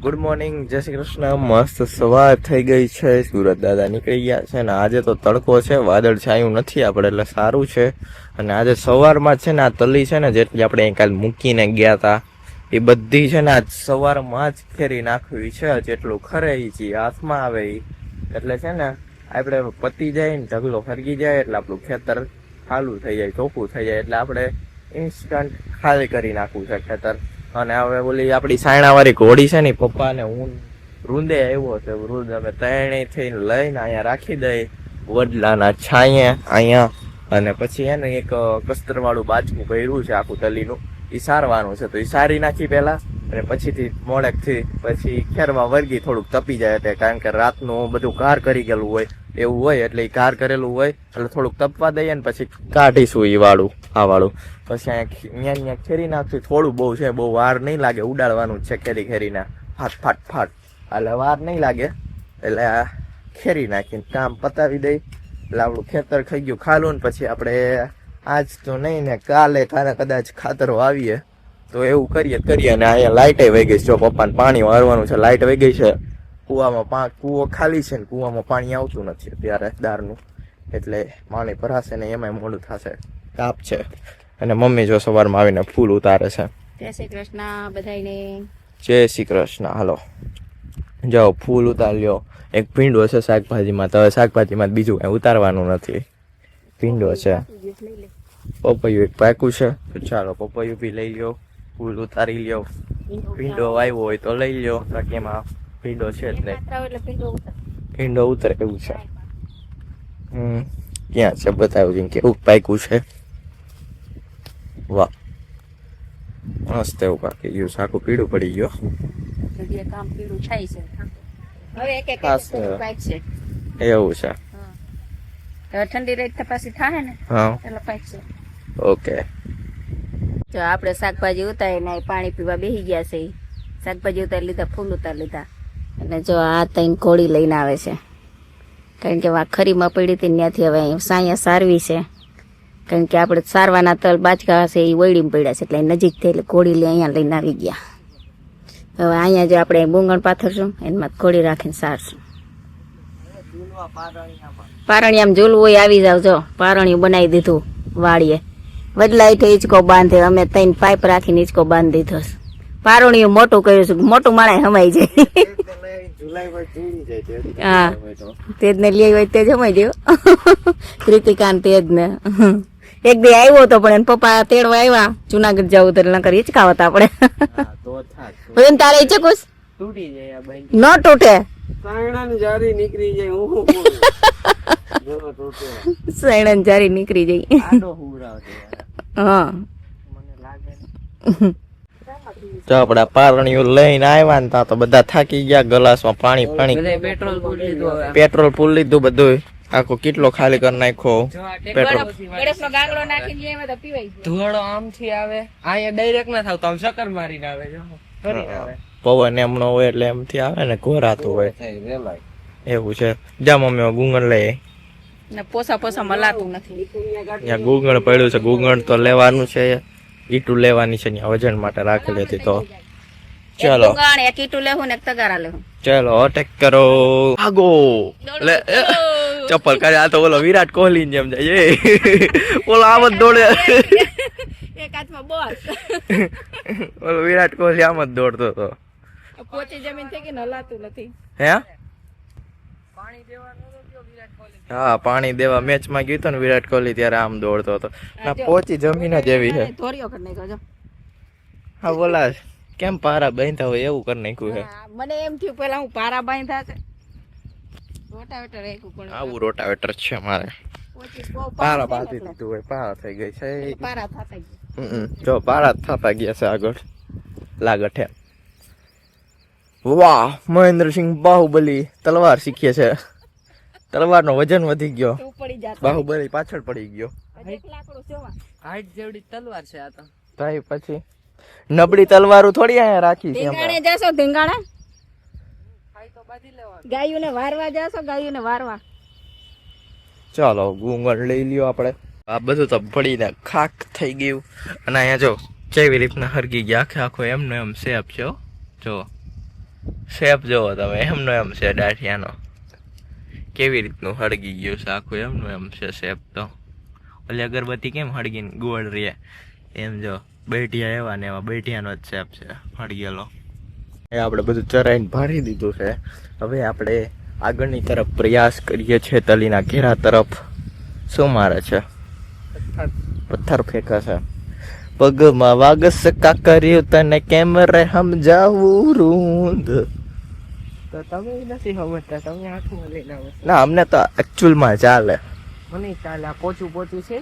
Good morning, જય શ્રી કૃષ્ણ. મસ્ત સવાર થઈ ગઈ છે. સુરત દાદા નીકળી ગયા છે ને આજે તો તડકો છે, વાદળ છાયું નથી આપણે એટલે સારું છે. અને આજે સવારમાં છે ને આ તલી છે ને જેટલી આપણે કાલ મૂકીને ગયા હતા એ બધી છે ને આજ સવારમાં જ ખેરી નાખવી છે. જેટલું ખરે છે હાથમાં આવે એટલે છે ને આપણે પતી જાય ને ઢગલો ફરગી જાય એટલે આપણું ખેતર ખાલું થઈ જાય, ચોખ્ખું થઈ જાય એટલે આપણે ઇન્સ્ટન્ટ ખાલી કરી નાખવું છે ખેતર. અને હવે ઓલી આપણી સાયણાવાળી ઘોડી છે ને પપ્પા ને હું રૂંદે આવ્યો છે. રૂંદ અમે ત્રણેય થઈને લઈને અહીંયા રાખી દઈ વડલાના છાંયે અહીંયા. અને પછી એને એક કસ્તરવાળું બાચકું કર્યું છે આખું તલીનું, એ સારવાનું છે તો એ સારી નાખી પહેલા અને પછીથી મોડેકથી પછી ખેરમાં વર્ગી થોડુંક તપી જાય એટલે, કારણ કે રાતનું બધું કાર કરી ગયેલું હોય એવું હોય એટલે એ કાર કરેલું હોય એટલે થોડુંક તપવા દઈએ ને પછી કાઢીશું એ વાળું આ વાળું. પછી અહીંયા ખેરી નાખશું. થોડું બહુ છે, બહુ વાર નહીં લાગે, ઉડાડવાનું જ છે ખેરીના ફાટ ફાટ ફાટ એટલે વાર નહીં લાગે. એટલે આ ખેરી નાખીને કામ પતાવી દઈ એટલે આપણું ખેતર થઈ ગયું ખાલું. ને પછી આપણે આજ તો નહીં ને કાલે કદાચ ખાતરો આવીએ તો એવું કરીએ. અને અહીંયા લાઇટે વહી ગઈ છે. જો પપ્પાને પાણી વારવાનું છે, લાઇટ વહી ગઈ છે. કૂવામાં કૂવો ખાલી છે ને કૂવામાં પાણી આવતું નથી અત્યારે દારનું, એટલે પાણી ભરાશે ને એમાંય મોડું થશે, તાપ છે. અને મમ્મી જો સવારમાં આવીને ફૂલ ઉતારે છે. જય શ્રી કૃષ્ણ બધાને. જય શ્રી કૃષ્ણ. હાલો જાઓ ફૂલ ઉતાર લ્યો. એક ભીંડો છે શાકભાજીમાં, તો હવે શાકભાજીમાં બીજું કઈ ઉતારવાનું નથી, ભીંડો છે. પપૈયું એક પાકું છે તો ચાલો પપૈયું બી લઈ લ્યો, ફૂલ ઉતારી લ્યો. ભીંડો આવ્યો હોય તો લઈ લ્યો, બાકી એમાં ભીંડો છે જ નહીં, ભીંડો ઉતરે એવું છે. ક્યાં છે બતાવ્યું કેવું પાક્યું છે. વાહ મસ્ત એવું પાકી ગયું, સાકું પીળું પડી ગયો. કામ પીળું થાય છે હવે એક એક પાક છે એવું છે. હવે ઠંડી રહી પછી થાય ને એટલે પાક છે. ઓકે જો આપણે શાકભાજી ઉતારીને પાણી પીવા બેસી ગયા છે. શાકભાજી ઉતારી લીધા, ફૂલ ઉતારી લીધા. અને જો આ તઈને કોળી લઈને આવે છે, કારણ કે આ ખરીમાં પડી હતી ત્યાંથી હવે સાયા સારવી છે. કારણ કે આપણે સારવાના તલ બાચકા છે એ વળીમાં પડ્યા છે એટલે નજીક થઈ એટલે કોળી લઈ અહીંયા લઈને આવી ગયા. હવે અહીંયા જો આપણે ગુંગણ પાથરશું એમાં કોળી રાખીને સારશું. પારણી આમ ઝૂલવું હોય આવી જાવ. જો પારણીયું બનાવી દીધું વાડીએ, બદલાઈ તો હિંચકો બાંધે. અમે ત્રણ પાઇપ રાખીને હિંચકો બાંધી દીધો. પારણીયું મોટું કર્યું છે, મોટું માણે હમાઈ જાય. હા તેજ ને લઈ હોય તે જ હમાઈ ગયો. કૃતિકાન તેજ ને એક દી આવ્યો તો પણ એને પપ્પા તેડવા આવ્યા જુનાગઢ જવું તો નકર હિંચકાવત આપણે. ભજન તારે હિંચકુસ ન તૂટે, સૈણાની જારી નીકળી જાય. હા જો આપડા પારણીઓ લઈને આવ્યા ને તા તો બધા થાકી ગયા. ગલાસમાં પાણી પેટ્રોલ પૂર લીધું બધું, આખો કેટલો ખાલી કરી નાખ્યો પેટ્રોલ. ધોળો આમથી આવે, અહીંયા ડાયરેક્ટ ના થાવ તો આમ ચક્કર મારીને આવે. પવન એમનો હોય એટલે એમથી આવે ને ઘોરાતું હોય એવું છે. જા મમ્મી ગુંગળ લઈ. પોસા મલાતું નથી. ત્યાં ગુંગળ પડ્યું છે, ગુંગળ તો લેવાનું છે, ઈટું લેવાની છે વજન માટે રાખેલી હતી. તો ચલો એક ઈટું લેવું ને એક તગારા લેવું. ચલો અટેક કરો, ભાગો. લે ચપ્પલ કરે. આ તો ઓલો વિરાટ કોહલી જેમ જાય, ઓલો આમ જ દોડે. એક હાથમાં બોલ. ઓલો વિરાટ કોહલી આમ જ દોડતો હતો. પોચી જમીન થઈ ગઈ હલાતું નથી. હે હા પાણી દેવા મેચમાં ગયું ને વિરાટ કોહલી ત્યારે આમ દોડતો હતો. ના પોચી જમીન જ એવી છે. હા બોલા કેમ પારા બાંધતા હોય એવું કરી નાખ્યું છે. મને એમ થયું પેલા હું પારા બાંધા છે. રોટાવેટર રાખ્યું પણ આવું રોટાવેટર છે મારે. પારા બાંધી દીધું હોય, પારા થઈ ગઈ છે. પારા થતા ગયા. જો પારા થતા ગયા છે આગળ લાગઠ. વાહ મહેન્દ્રસિંહ બાહુબલી તલવાર શીખીએ છે. તલવારનો વજન વધી ગયો, બાહુબલી પાછળ પડી ગયો. હાઈટ જેવડી તલવાર છે આ તો. ભાઈ પછી નબળી તલવારો થોડી અહીંયા રાખી છે. ધીંગાણે જાશો, ધીંગાણે ગાયુંને વારવા જાશો, ગાયુંને વારવા. ચાલો ગુંગળ લઈ લ્યો આપણે. આ બધું તો પડીને ખાક થઈ ગયું. અને અહીંયા જો કેવી રીતના હરગી ગયા, આખે આખો એમનો એમ શેપ છે. જો શેપ જોવો તમે, એમનો એમ છે દાઠિયાનો. કેવી રીતનું હળગી ગયું છે આખું, એમનું એમ છે શેપ તો. ઓલી અગરબત્તી કેમ હળગીને ગોળ રહે એમ જો બેઠિયા એવા ને એવા બેઠિયાનો જ શેપ છે હળગેલો. એ આપણે બધું ચરાઈને ભરી દીધું છે. હવે આપણે આગળની તરફ પ્રયાસ કરીએ છીએ તલીના ઘેરા તરફ. શું મારે છે? પથ્થર ફેંકે છે. પગમાં વાગસ કાકર્યું તને કેમ રે સમજાવું રૂંદ. તો તમે નથી સમજતા, તમે હાથમાં લઈને આવો છો. ના અમને તો એકચ્યુઅલમાં ચાલે. મને ચાલે, આ પોચું પોચું છે,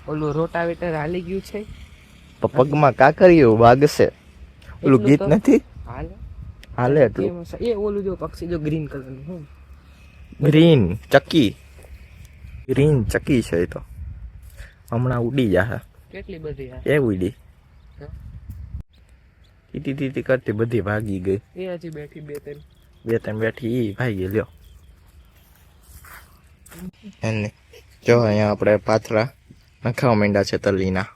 ઓલું રોટાવેટર હાલી ગયું છે. પણ પગમાં કાકર્યું વાગશે. ઓલું એટલું ગીત તો નથી હાલે. હાલે એટલું. એમાં એ ઓલું જો પક્ષી જો ગ્રીન કલરનું હું ગ્રીન ચકી, ગ્રીન ચકી છે એ તો હમણાં ઉડી જશે. કેટલી બધી આ. એ ઉડી તીતી તીતી કરતી બધી ભાગી ગઈ. એ હજી બેઠી બે ત્રણ. બે ત્રણ બેઠી ઈ ભાગી લ્યો. એને જો અહીંયા આપણે પાથરા નખાવા માંડ્યા છે તલીના.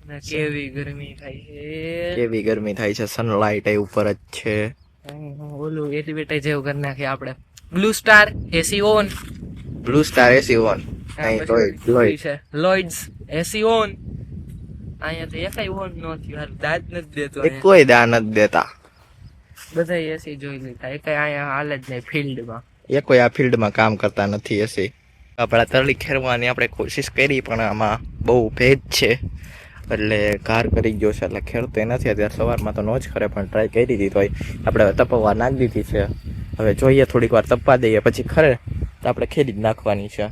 અને કેવી ગરમી થાય છે. કેવી ગરમી થાય છે, સનલાઇટ એ ઉપર જ છે. ઓલું એલિવેટર જેવું કરી નાખીએ આપણે. Blue star AC on. Blue star AC on. અહીં લોય છે લોઇડ્સ એસી ઓન. અહીંયા તો એકાઈ ઓન ન થયું, હાલ દાદ નથી દેતો. એ કોઈ દા નથી દેતા. બધા એસી જોઈ લીધા, એકાઈ અહીંયા હાલ જ નહીં ફિલ્ડમાં. એ કોઈ આ ફિલ્ડમાં કામ કરતા નથી એસી. આપણા તરલી ખેરવાની આપણે કોશિશ કરી પણ આમાં બહુ ભેજ છે એટલે ઘાર કરી ગયો છે એટલે ખેડતો નથી. અત્યારે સવારમાં તો ન જ ખરે પણ ટ્રાય કરી દીધી તો આપણે તપવા નાખી દીધી છે. હવે જોઈએ થોડીક વાર તપવા દઈએ પછી ખરે તો આપણે ખેડી જ નાખવાની છે.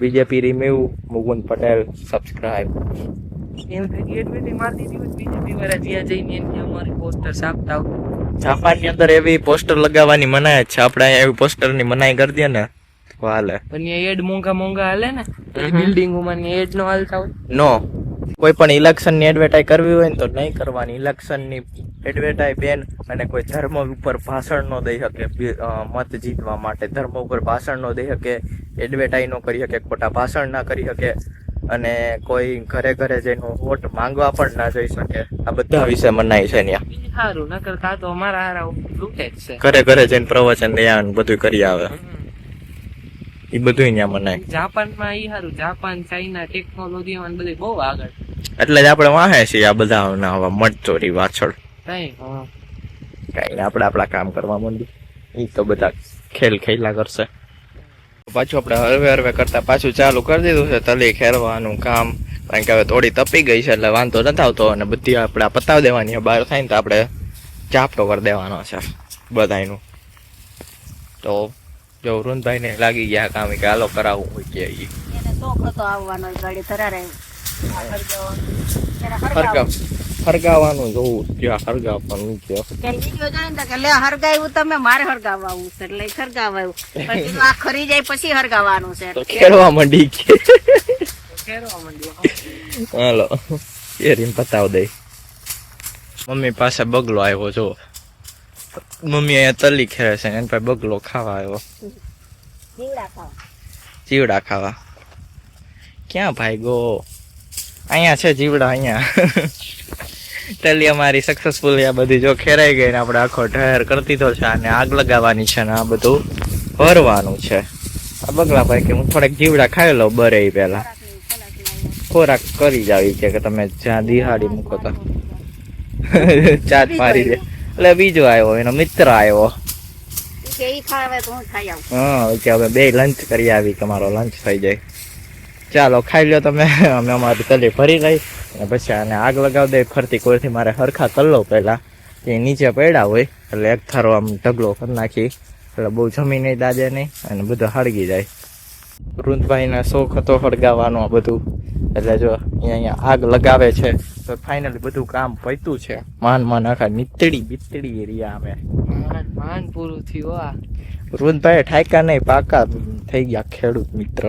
બીજેપી રિમ્યુ મુકુંદ પટેલ સબસ્ક્રાઇબ. એમ થઈ એડમિટી મારી દીધી બીજેપી વાળા જ્યાં જઈને એની અમારી પોસ્ટર છાપતા આવું. જાપાનની અંદર એવી પોસ્ટર લગાવવાની મનાય જ છે. આપણે અહીંયા એવી પોસ્ટરની મનાઈ કરી દે ને તો હાલે. પણ એ એડ મોંઘા હાલે ને બિલ્ડિંગોમાં એડ નો હાલતા હોય. નો કોઈ પણ ઇલેક્શનની એડવર્ટાઈઝ કરવી હોય ને તો નહીં કરવાની. ઇલેક્શનની એડવર્ટાઈઝ બેન. અને કોઈ ધર્મ ઉપર ભાષણ ન દઈ શકે મત જીતવા માટે. ધર્મ ઉપર ભાષણ ન દઈ શકે, એડવર્ટાઈઝ ન કરી શકે, ખોટા ભાષણ ના કરી શકે અને કોઈ ઘરે ઘરે જઈને વોટ માંગવા પણ ના જઈ શકે. આ બધા વિશે મનાઈ છે ત્યાં. સારું ન કરતા તો અમારા હારા લૂટે જ છે. ઘરે ઘરે જઈને પ્રવચન દે બધું કરી આવે. એ બધું ત્યાં મનાય. જાપાનમાં ઈ સારું, જાપાન ચાઇના ટેકનોલોજી માં બધું બહુ આગળ. એટલે જ આપણે વાહે છીએ આ બધા મટચોરી પાછળ. કઈ કઈ આપણે આપણા કામ કરવા માંડી. એ તો બધા ખેલ ખેલા કરશે. પાછું આપણે હરવે હરવે કરતા પાછું ચાલુ કરી દીધું છે તલી ખેરવાનું કામ. કારણ કે હવે થોડી તપી ગઈ છે એટલે વાંધો નથી આવતો અને બધી આપણે પતાવી દેવાની. બહાર થાય ને તો આપણે ચાપટો કરી દેવાનો છે બધાનું. તો જો વૃંદભાઈ ને લાગી ગયા કામ કે હાલો કરાવવું હોય કે એને શોખ હતો આવવાનો ગાડી ધરારે હરગાવાનું જોવું ત્યાં હરગાવવાનું છે. વિડીયો જોઈને તો કે લે હરગાવ્યું તમે, મારે હરગાવવા આવું છે એટલે હરગાવાયું. પછી આ ખરી જાય પછી હરગાવાનું છે. તો ખેડવા માંડી કે ખેરવા માંડ્યો. હાલો એ રીમ પતાવ દઈ. મમ્મી પાસે બગલો આવ્યો જો. મમ્મી અહીંયા તલી ખેરે છે એની પાસે બગલો ખાવા આવ્યો. જીવડા ખાવા. જીવડા ખાવા ક્યાં ભાઈ ગો? અહીંયા છે જીવડા અહીંયા. તલી અમારી સક્સેસફુલ આ બધી જો ખેરાઈ ગઈ ને આપણે આખો ઢેર કરતી તો છે અને આગ લગાવવાની છે ને આ બધું ભરવાનું છે. આ બગલા ભાઈ કે હું થોડાક જીવડા ખાઈ લઉં બરે પેલા ખોરાક કરી જાવી કે તમે જ્યાં દિહાડી મૂકો તો ચાટ મારી દે. એટલે બીજો આવ્યો એનો મિત્ર આવ્યો. કે ઈ ખાવે તો હું ખાઈ આવું. હા કે હવે બે લંચ કરી આવી, તમારો લંચ થઈ જાય. ચાલો ખાઈ લો તમે. અમે અમારી તલી ભરી લઈ અને પછી આને આગ લગાવી દે ફરતી કોરથી. મારે હરખા તલ્લો પહેલા એ નીચે પડ્યા હોય એટલે એક થારો આમ ઢગલો કરી નાખી એટલે બહુ જમીન નહીં દાદે નહીં અને બધું હળગી જાય. વૃંદભાઈને શોખ હતો હળગાવવાનો આ બધું એટલે જો અહીંયા આગ લગાવે છે તો ફાઇનલી બધું કામ પત્યું છે. માન આખા નીતડી બીતડી એરિયા અમે માન પૂરું થયું. આ વૃંદભાઈ ઠાયકા નહીં પાકા થઈ ગયા ખેડૂત મિત્ર.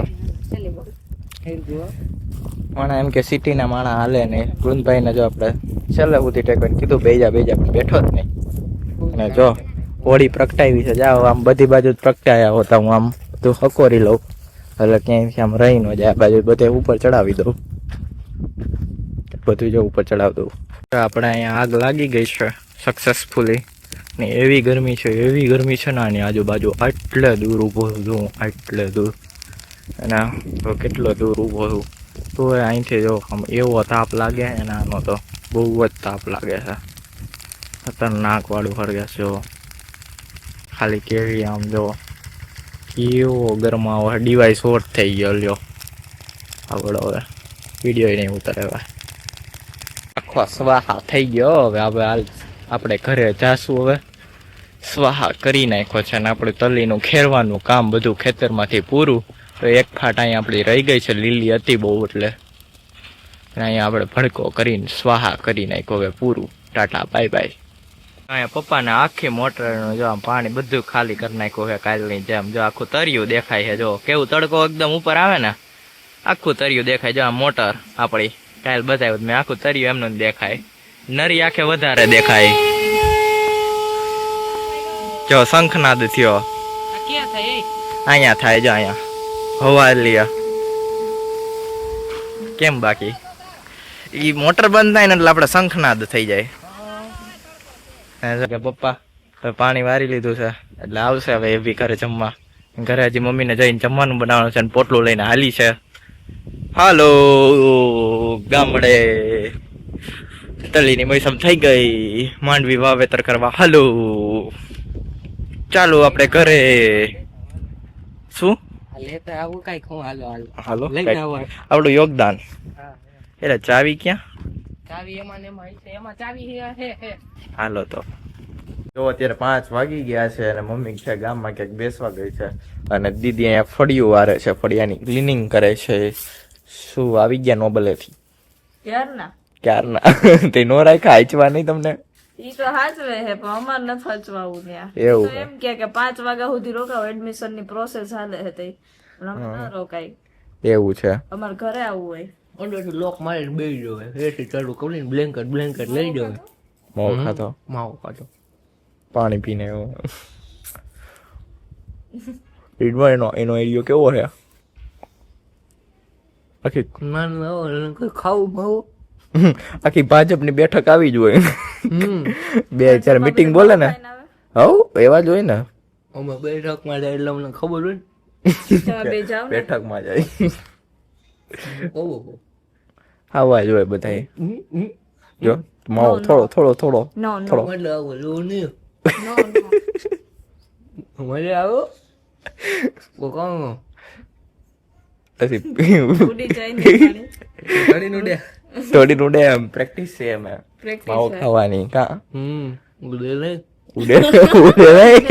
માણા એમ કે સિટીના માણા હાલે ને વૃંદભાઈને જો આપણે છેલ્લે સુધી ટેકવાને કીધું બેજા પણ બેઠો જ નહીં. અને જો હોળી પ્રગટાવી છે, જાઓ આમ બધી બાજુ પ્રગટાયા હોતા હું આમ બધું હકોરી લઉં એટલે ક્યાંય આમ રહી ન જાય. આ બાજુ બધે ઉપર ચડાવી દઉં. બધું જો ઉપર ચડાવ દઉં. આપણે અહીંયા આગ લાગી ગઈ છે સક્સેસફુલી. ને એવી ગરમી છે ને આની આજુબાજુ આટલે દૂર ઊભો છું, આટલે દૂર. અને તો કેટલો દૂર ઊભો છું તો અહીંથી જો આમ એવો તાપ લાગે છે ને, આનો તો બહુ જ તાપ લાગે છે. ખતરનાક વાળું હળગે છે. ખાલી કેવી આમ જો કેવો ગરમાવો, ડિવાઇસ હોટ થઈ ગયો. લ્યો આવડો હવે વિડીયો નહીં ઉતારે. હવે આખો સ્વાહા થઈ ગયો. હવે આપણે ઘરે જાશું. હવે સ્વાહા કરી નાખ્યો છે ને આપણે તલીનું ખેરવાનું કામ બધું ખેતરમાંથી પૂરું. તો એક ફાટ અહીંયા આપણી રહી ગઈ છે, લીલી હતી બહુ, એટલે અહીંયા આપણે ભડકો કરીને સ્વાહા કરી નાખ્યો. હવે પૂરું, ટાટા બાય બાય. અહીંયા પપ્પાને આખી મોટરનું જો આમ પાણી બધું ખાલી કરી નાખ્યું છે કાલની જેમ. જો આખું તરિયું દેખાય છે. જો કેવું તડકો એકદમ ઉપર આવે ને, આખું તરિયું દેખાય. જો આ મોટર આપણી કાલ બતાવ્યું મેં, આખું તરિયું એમનું દેખાય. નરી આંખે વધારે દેખાય. જો શંખનાદ થયો અહીંયા થાય. જો અહીંયા હવા લિયા કેમ બાકી ઈ મોટર બંધ થાય ને એટલે આપણે શંખનાદ થઈ જાય. કે પપ્પા પાણી વારી લીધું છે એટલે આવશે હવે એ બી ઘરે જમવા. ઘરે હજી મમ્મીને જઈને જમવાનું બનાવવાનું છે અને પોટલું લઈને હાલી છે. હાલો ગામડે તલીની મોસમ થઈ ગઈ, માંડવી વાવેતર કરવા. હાલો ચાલો આપણે ઘરે. શું હાલો આપણું યોગદાન. એટલે ચાવી ક્યાં? હાલો તો જો અત્યારે 5 વાગી ગયા છે અને મમ્મી છે ગામમાં ક્યાંક બેસવા ગઈ છે અને દીદી અહીંયા ફળિયું વારે છે, ફળિયાની ક્લિનિંગ કરે છે. શું આવી ગયા નોબલેથી? ક્યારના તે નો રાખ્યા હાચવા નહીં તમને? ઈ તો હાચવે હે પણ અમાર નથી હાચવાવું ત્યાં. એવું તો એમ કે 5 વાગ્યા સુધી રોકાવ, એડમિશન ની પ્રોસેસ હાલે છે તે ન રોકાય. એવું છે. અમાર ઘરે આવવું હોય અંદરથી લોક મારીને બેસી જવે, એથી ચાલુ કરીને બ્લેન્કેટ લઈ જવે. માવો ખાતો, માવો ખાતો, પાણી પીને. એનો એરિયો કેવો છે? આખી ખાવું માવો આખી ભાજપની બેઠક આવી જ હોય. 2-4 મીટિંગ બોલે ને, હવ એવા જ હોય ને. અમે બેઠકમાં જાય એટલે અમને ખબર હોય ને. તમે બે જાવ ને. બેઠકમાં જાય ઓહો આવા જ હોય બધા. જો માવો થોડો નો નો થોડો એટલે આવો લો ને નો મજા આવો કોણ પછી ઉડી જાય ને પાણી. ગાડીનું ડે થોડી નું એમ પ્રેક્ટિસ છે એમ Practice માવો છે. ખાવાની. કા ઉડે નહીં ઉડે નહીં.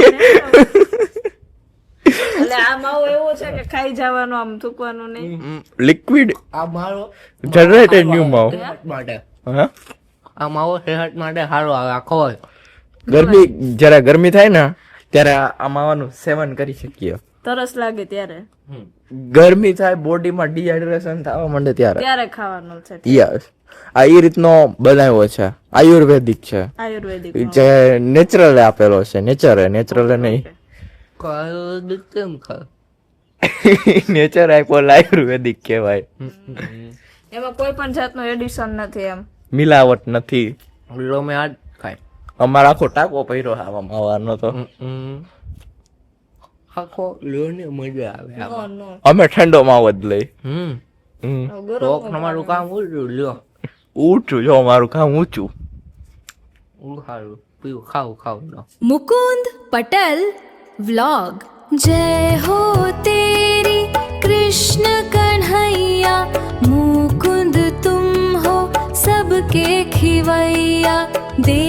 એટલે આ માવો એવો છે કે ખાઈ જવાનો, આમ થૂકવાનું નહીં. લિક્વિડ આ મારો જનરેટેડ ન્યુ માવો. સેહત માટે હા આ માવો સેહત માટે સારો આવે. આ ખવાય. જયારે ગરમી થાય ને ત્યારે આ માવાનું સેવન કરી શકીએ. તરસ લાગે ત્યારે ગરમી થાય, બોડીમાં ડિહાઇડ્રેશન થવા માંડે ત્યારે ત્યારે ખાવાનું છે. યસ આ એ રીતનો બનાવ્યો છે, આયુર્વેદિક છે, આયુર્વેદિક જે નેચરલ આપેલો છે. નેચરલ નહીં, કેમ ખાય નેચર આપ્યો આયુર્વેદિક કહેવાય. એમાં કોઈ પણ જાતનું એડિશન નથી એમ. મિલાવટ નથી. લો મેં આજ ખાય અમારો આખો ટાંકો પહેર્યો આવા માવાનો તો. આખો લ્યો ને મજા આવે નો નો અમે ઠંડો માવો જ લઈ. શોખ તમારું કામ ઉડ્યું લ્યો ઊંચું જો અમારું કામ ઊંચું. સારું પીવું ખાવું લો. मुकुंद पटल व्लॉग जय हो तेरी कृष्ण कन्हैया मुकुंद तुम हो सबके खिवैया दे